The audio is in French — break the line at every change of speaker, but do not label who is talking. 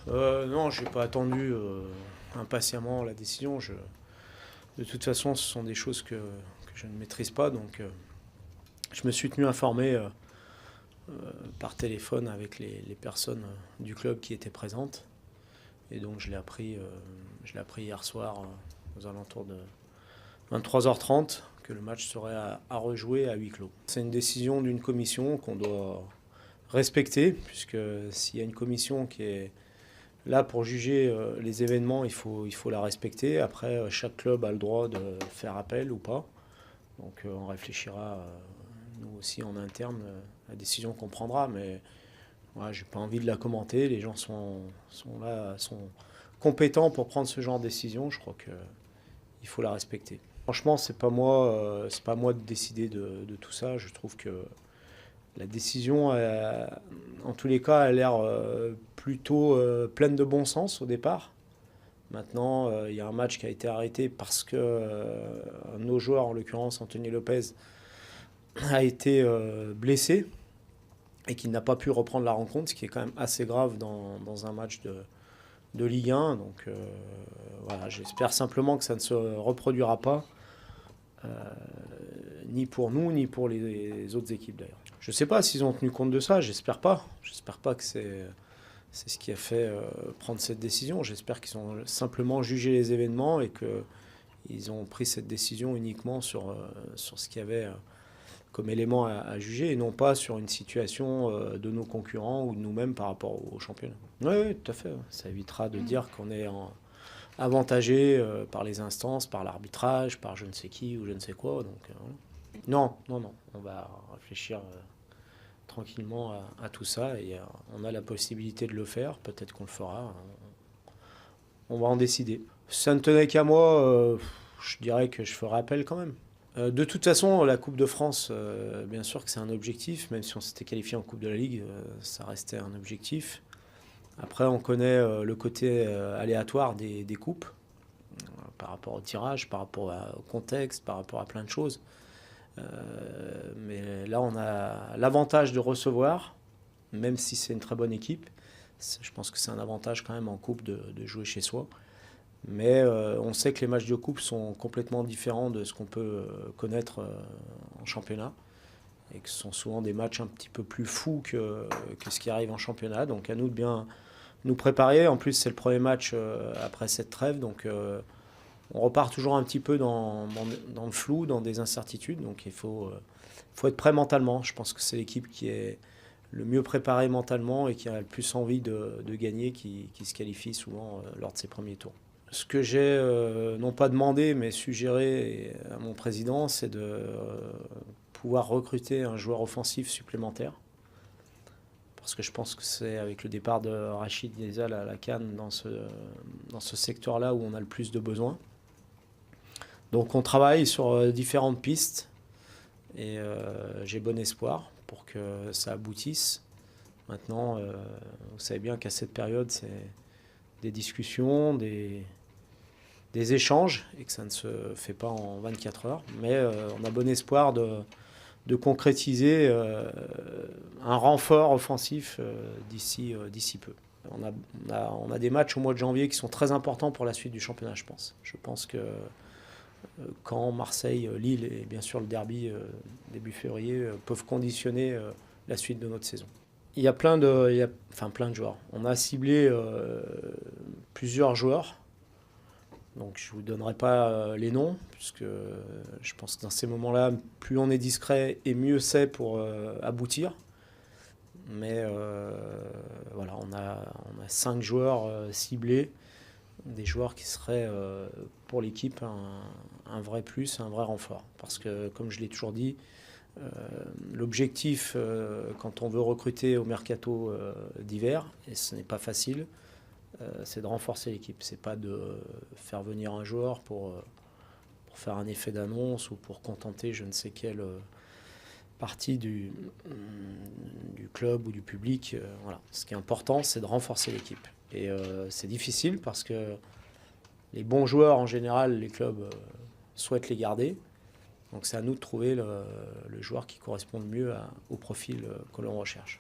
Non, je n'ai pas attendu impatiemment la décision. De toute façon, ce sont des choses que je ne maîtrise pas. Donc, je me suis tenu informé par téléphone avec les personnes du club qui étaient présentes. Et donc, je l'ai appris hier soir aux alentours de 23h30 que le match serait à rejouer à huis clos. C'est une décision d'une commission qu'on doit respecter, puisque s'il y a une commission qui est là pour juger les événements, il faut la respecter. Après, chaque club a le droit de faire appel ou pas. Donc on réfléchira, nous aussi en interne, la décision qu'on prendra. Mais ouais, j'ai pas envie de la commenter. Les gens sont là, sont compétents pour prendre ce genre de décision. Je crois qu'il faut la respecter. Franchement, c'est pas moi de décider de tout ça. Je trouve que la décision, en tous les cas, a l'air plutôt pleine de bon sens au départ. Maintenant, il y a un match qui a été arrêté parce que un de nos joueurs, en l'occurrence Anthony Lopez, a été blessé et qu'il n'a pas pu reprendre la rencontre, ce qui est quand même assez grave dans un match de Ligue 1. Donc voilà, j'espère simplement que ça ne se reproduira pas. Ni pour nous, ni pour les autres équipes d'ailleurs. Je ne sais pas s'ils ont tenu compte de ça, j'espère pas. J'espère pas que c'est ce qui a fait prendre cette décision. J'espère qu'ils ont simplement jugé les événements et qu'ils ont pris cette décision uniquement sur ce qu'il y avait comme élément à juger et non pas sur une situation de nos concurrents ou de nous-mêmes par rapport au championnat. Oui, tout à fait. Ça évitera de dire qu'on est avantagé par les instances, par l'arbitrage, par je ne sais qui ou je ne sais quoi. Donc, non, on va réfléchir tranquillement à tout ça et on a la possibilité de le faire, peut-être qu'on le fera, on va en décider. Si ça ne tenait qu'à moi, je dirais que je ferai appel quand même. De toute façon, la Coupe de France, bien sûr que c'est un objectif, même si on s'était qualifié en Coupe de la Ligue, ça restait un objectif. Après, on connaît le côté aléatoire des coupes, par rapport au tirage, par rapport au contexte, par rapport à plein de choses. Mais là, on a l'avantage de recevoir, même si c'est une très bonne équipe. Je pense que c'est un avantage quand même en coupe de jouer chez soi. Mais on sait que les matchs de coupe sont complètement différents de ce qu'on peut connaître en championnat. Et que ce sont souvent des matchs un petit peu plus fous que ce qui arrive en championnat. Donc à nous de bien nous préparer. En plus, c'est le premier match après cette trêve. Donc on repart toujours un petit peu dans le flou, dans des incertitudes. Donc il faut être prêt mentalement. Je pense que c'est l'équipe qui est le mieux préparée mentalement et qui a le plus envie de gagner, qui se qualifie souvent lors de ses premiers tours. Ce que j'ai, non pas demandé, mais suggéré à mon président, c'est de pouvoir recruter un joueur offensif supplémentaire. Parce que je pense que c'est avec le départ de Rachid Ghezal à la CAN dans ce secteur-là où on a le plus de besoins. Donc on travaille sur différentes pistes et j'ai bon espoir pour que ça aboutisse. Maintenant, vous savez bien qu'à cette période, c'est des discussions, des échanges et que ça ne se fait pas en 24 heures. Mais on a bon espoir de concrétiser un renfort offensif d'ici peu. On a des matchs au mois de janvier qui sont très importants pour la suite du championnat, je pense. Je pense que Caen, Marseille, Lille et bien sûr le derby début février peuvent conditionner la suite de notre saison. Il y a plein de joueurs. On a ciblé plusieurs joueurs. Donc je ne vous donnerai pas les noms, puisque je pense que dans ces moments-là, plus on est discret et mieux c'est pour aboutir. Mais voilà, on a 5 joueurs ciblés, des joueurs qui seraient pour l'équipe un vrai plus, un vrai renfort. Parce que, comme je l'ai toujours dit, l'objectif quand on veut recruter au mercato d'hiver, et ce n'est pas facile, c'est de renforcer l'équipe. C'est pas de faire venir un joueur pour faire un effet d'annonce ou pour contenter je ne sais quelle partie du club ou du public. Voilà. Ce qui est important, c'est de renforcer l'équipe. Et c'est difficile parce que les bons joueurs, en général, les clubs souhaitent les garder. Donc c'est à nous de trouver le joueur qui correspond le mieux au profil que l'on recherche.